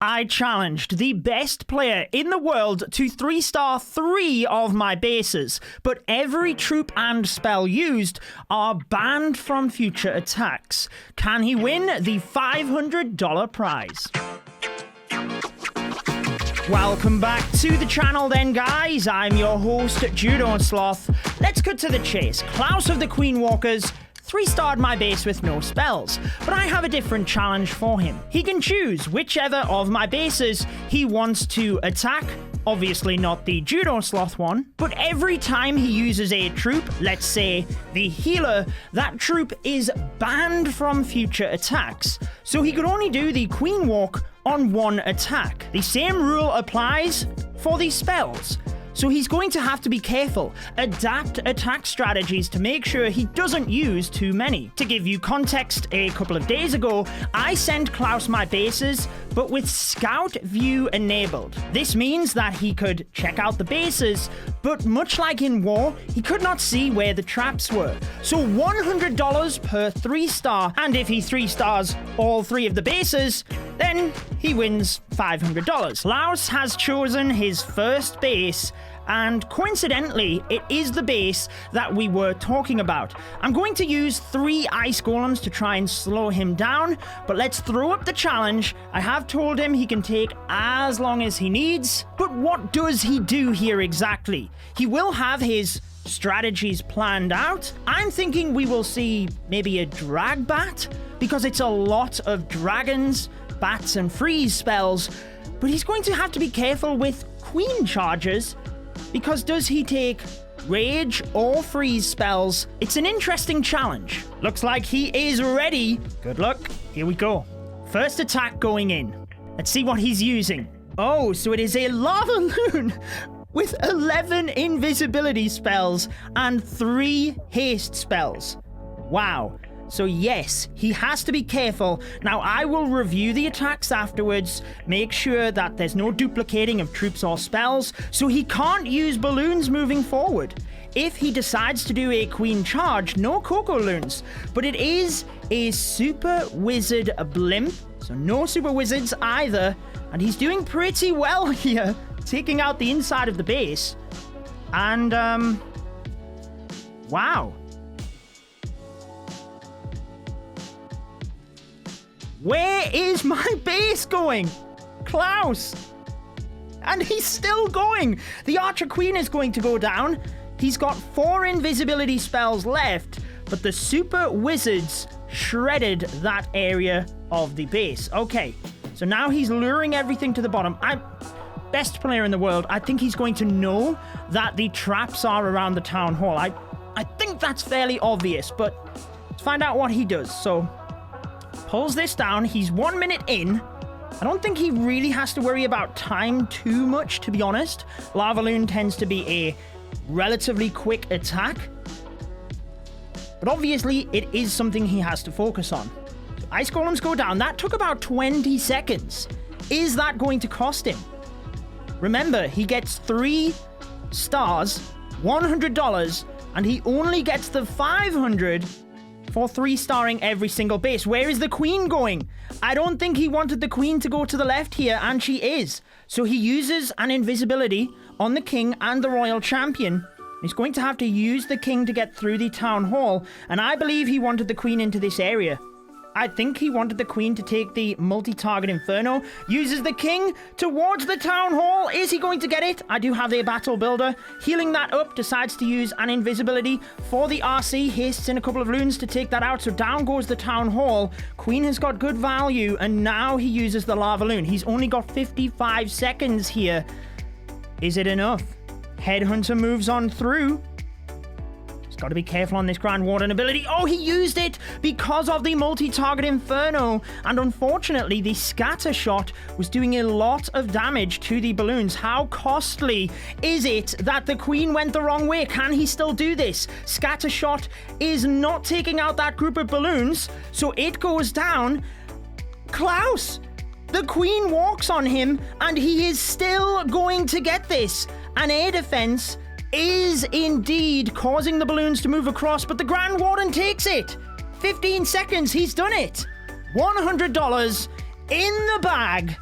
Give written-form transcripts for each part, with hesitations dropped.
I challenged the best player in the world to 3-star 3 of my bases, but every troop and spell used are banned from future attacks. Can he win the $500 prize? Welcome back to the channel then, guys. I'm your host, Judo Sloth. Let's cut to the chase. Klaus of the Queen Walkers 3-starred my base with no spells, but I have a different challenge for him. He can choose whichever of my bases he wants to attack. Obviously not the Judo Sloth one, but every time he uses a troop, let's say the healer, that troop is banned from future attacks. So he could only do the Queen Walk on one attack. The same rule applies for these spells. So he's going to have to be careful, adapt attack strategies to make sure he doesn't use too many. To give you context, a couple of days ago, I sent Klaus my bases, but with Scout View enabled. This means that he could check out the bases, but much like in war, he could not see where the traps were. So $100 per 3-star, and if he 3-stars all 3 of the bases, then he wins $500. Klaus has chosen his first base, and coincidentally, it is the base that we were talking about. I'm going to use 3 ice golems to try and slow him down, but let's throw up the challenge. I have told him he can take as long as he needs, but what does he do here exactly? He will have his strategies planned out. I'm thinking we will see maybe a drag bat, because it's a lot of dragons, bats, and freeze spells, but he's going to have to be careful with queen charges, because does he take rage or freeze spells? It's an interesting challenge. Looks like he is ready. Good luck. Here we go. First attack going in. Let's see what he's using. Oh, so it is a lava loon with 11 invisibility spells and 3 haste spells. Wow. So yes, he has to be careful. Now I will review the attacks afterwards, make sure that there's no duplicating of troops or spells, so he can't use balloons moving forward. If he decides to do a queen charge, no Coco Loons, but it is a super wizard blimp, so no super wizards either, and he's doing pretty well here, taking out the inside of the base. And, wow. Where is my base going? Klaus! And he's still going! The Archer Queen is going to go down. He's got 4 invisibility spells left, but the Super Wizards shredded that area of the base. Okay, so now he's luring everything to the bottom. Best player in the world. I think he's going to know that the traps are around the town hall. I think that's fairly obvious, but let's find out what he does. So pulls this down. He's 1 minute in. I don't think he really has to worry about time too much, to be honest. Lava Loon tends to be a relatively quick attack, but obviously it is something he has to focus on. So ice golems go down. That took about 20 seconds. Is that going to cost him? Remember, he gets 3 stars, $100, and he only gets the 500 for 3-starring every single base. Where is the queen going? I don't think he wanted the queen to go to the left here, and she is. So he uses an invisibility on the king and the royal champion. He's going to have to use the king to get through the town hall, and I believe he wanted the queen into this area. I think he wanted the queen to take the multi-target inferno. Uses the king towards the town hall. Is he going to get it? I do have a battle builder. Healing that up, decides to use an invisibility for the RC. Hastes in a couple of loons to take that out. So down goes the town hall. Queen has got good value, and now he uses the lava loon. He's only got 55 seconds here. Is it enough? Headhunter moves on through. Got to be careful on this Grand Warden ability. Oh, he used it because of the multi-target inferno. And unfortunately, the scatter shot was doing a lot of damage to the balloons. How costly is it that the queen went the wrong way? Can he still do this? Scatter shot is not taking out that group of balloons, so it goes down. Klaus! The queen walks on him, and he is still going to get this. An air defense is indeed causing the balloons to move across, but the Grand Warden takes it. 15 seconds, he's done it. $100 in the bag.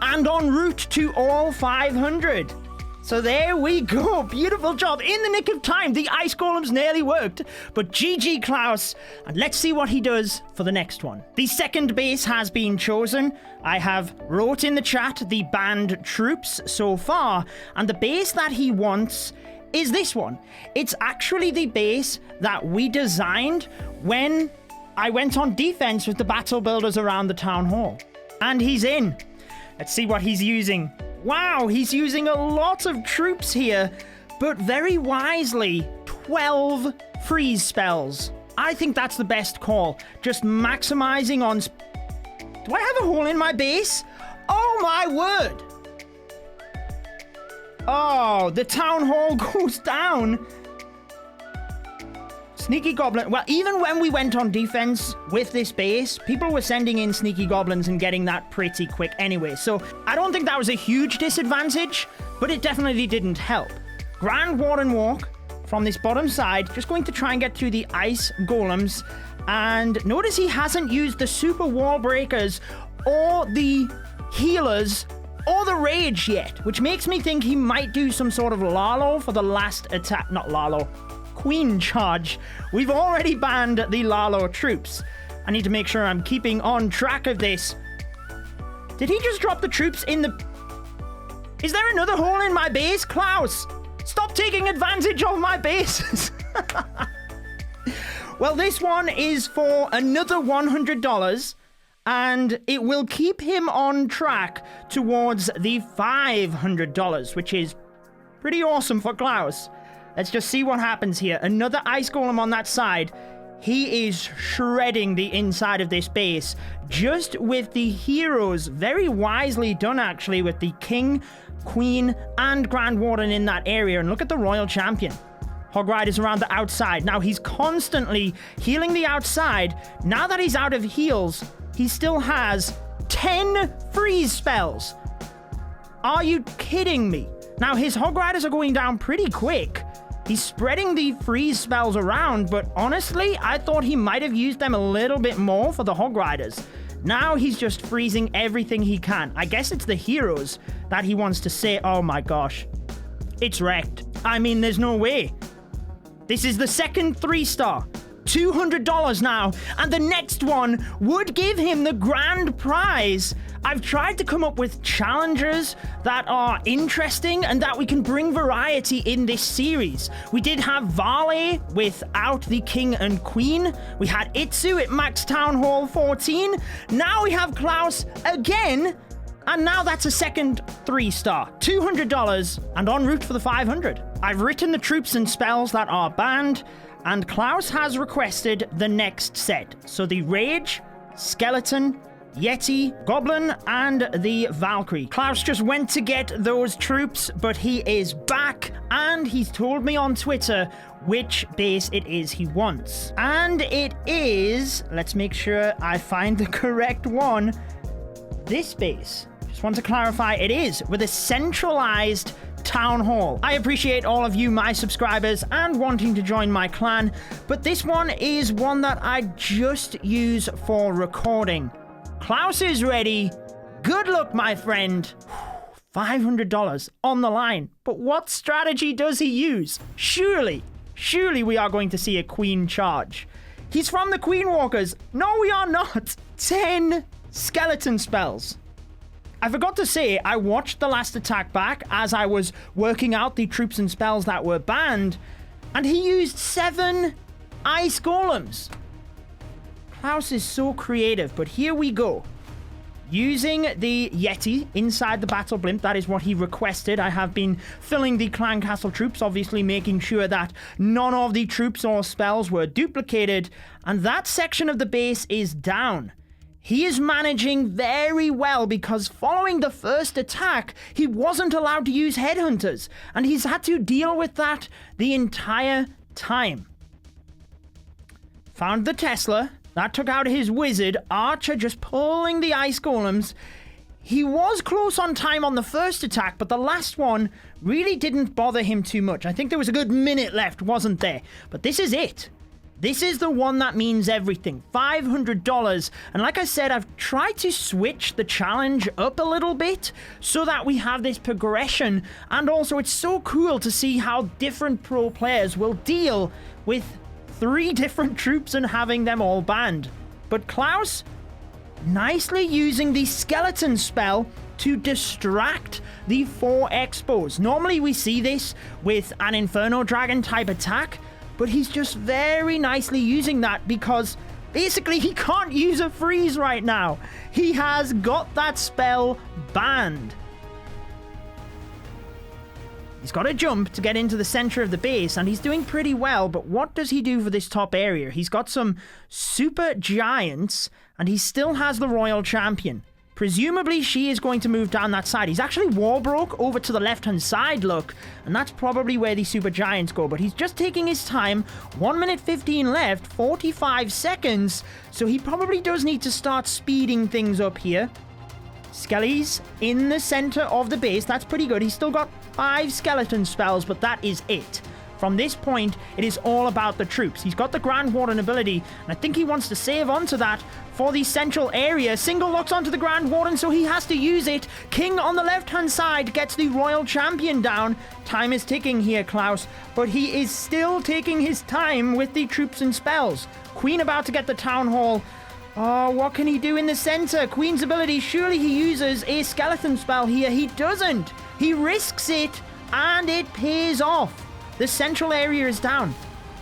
and en route to all 500. So there we go. Beautiful job. In the nick of time. The ice golems nearly worked. But GG Klaus. And let's see what he does for the next one. The second base has been chosen. I have wrote in the chat the banned troops so far. And the base that he wants is this one. It's actually the base that we designed when I went on defense with the battle builders around the town hall. And he's in. Let's see what he's using. Wow, he's using a lot of troops here, but very wisely, 12 freeze spells. I think that's the best call. Just maximizing on... Do I have a hole in my base? Oh my word! Oh, the town hall goes down. Sneaky goblin. Well, even when we went on defense with this base, people were sending in sneaky goblins and getting that pretty quick anyway. So I don't think that was a huge disadvantage, but it definitely didn't help. Grand Warden Walk from this bottom side, just going to try and get through the ice golems. And notice he hasn't used the super wall breakers or the healers or the rage yet, which makes me think he might do some sort of Lalo for the last attack. Not Lalo. Queen charge. We've already banned the Lalo troops. I need to make sure I'm keeping on track of this. Did he just drop the troops in the... Is there another hole in my base? Klaus, stop taking advantage of my bases. Well, this one is for another $100, and it will keep him on track towards the $500, which is pretty awesome for Klaus. Let's just see what happens here. Another ice golem on that side. He is shredding the inside of this base just with the heroes. Very wisely done, actually, with the king, queen, and grand warden in that area. And look at the royal champion. Hog Riders around the outside. Now, he's constantly healing the outside. Now that he's out of heals, he still has 10 freeze spells. Are you kidding me? Now, his Hog Riders are going down pretty quick. He's spreading the freeze spells around, but honestly, I thought he might have used them a little bit more for the Hog Riders. Now he's just freezing everything he can. I guess it's the heroes that he wants to say, oh my gosh, it's wrecked. I mean, there's no way. This is the second 3-star. $200 now, and the next one would give him the grand prize. I've tried to come up with challenges that are interesting and that we can bring variety in this series. We did have Vale without the king and queen. We had Itsu at Max Town Hall 14. Now we have Klaus again, and now that's a second 3-star. $200 and en route for the 500. I've written the troops and spells that are banned, and Klaus has requested the next set. So the Rage, Skeleton, Yeti, Goblin, and the Valkyrie. Klaus just went to get those troops, but he is back, and he's told me on Twitter which base it is he wants. And it is, let's make sure I find the correct one, this base. Just want to clarify, it is with a centralized town hall. I appreciate all of you, my subscribers, and wanting to join my clan, but this one is one that I just use for recording. Klaus is ready. Good luck, my friend. $500 on the line. But what strategy does he use? Surely we are going to see a queen charge. He's from the Queen Walkers. No, we are not. 10 skeleton spells. I forgot to say, I watched the last attack back as I was working out the troops and spells that were banned, and he used 7 ice golems. Klaus is so creative, but here we go. Using the Yeti inside the battle blimp, that is what he requested. I have been filling the clan castle troops, obviously making sure that none of the troops or spells were duplicated, and that section of the base is down. He is managing very well because following the first attack, he wasn't allowed to use headhunters, and he's had to deal with that the entire time. Found the Tesla. That took out his wizard. Archer just pulling the ice golems. He was close on time on the first attack, but the last one really didn't bother him too much. I think there was a good minute left, wasn't there? But this is it. This is the one that means everything. $500. And like I said, I've tried to switch the challenge up a little bit so that we have this progression. And also, it's so cool to see how different pro players will deal with 3 different troops and having them all banned. But Klaus, nicely using the skeleton spell to distract the 4 Expos. Normally we see this with an Inferno Dragon type attack, but he's just very nicely using that because basically he can't use a freeze right now. He has got that spell banned. He's got to jump to get into the center of the base, and he's doing pretty well, but what does he do for this top area? He's got some super giants, and he still has the Royal Champion. Presumably, she is going to move down that side. He's actually wall broke over to the left-hand side, look, and that's probably where the super giants go, but he's just taking his time. 1 minute 15 left, 45 seconds, so he probably does need to start speeding things up here. Skellies in the center of the base. That's pretty good. He's still got 5 skeleton spells, but that is it. From this point, it is all about the troops. He's got the Grand Warden ability, and I think he wants to save onto that for the central area. Single locks onto the Grand Warden, so he has to use it. King on the left-hand side gets the Royal Champion down. Time is ticking here, Klaus, but he is still taking his time with the troops and spells. Queen about to get the Town Hall. Oh, what can he do in the center? Queen's ability, surely he uses a skeleton spell here. He doesn't. He risks it, and it pays off. The central area is down.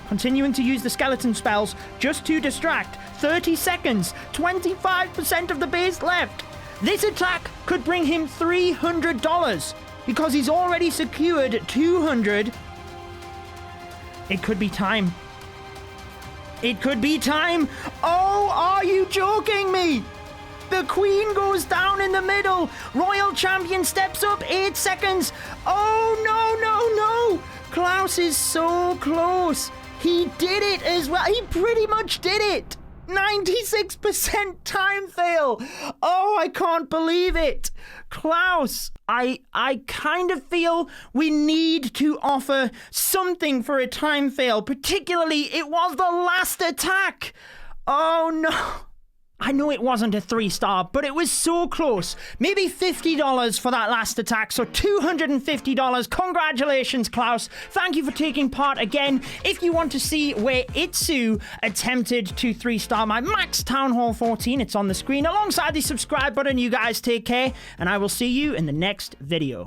Continuing to use the skeleton spells just to distract. 30 seconds, 25% of the base left. This attack could bring him $300 because he's already secured $200. It could be time. It could be time. Oh, are you joking me? The Queen goes down in the middle. Royal Champion steps up. 8 seconds. Oh, no. Klaus is so close. He did it as well. He pretty much did it. 96% time fail. Oh, I can't believe it. Klaus, I kind of feel we need to offer something for a time fail. Particularly, it was the last attack. Oh, no. I know it wasn't a 3-star, but it was so close. Maybe $50 for that last attack, so $250. Congratulations, Klaus. Thank you for taking part again. If you want to see where Itsu attempted to 3-star my Max Town Hall 14, it's on the screen alongside the subscribe button. You guys take care, and I will see you in the next video.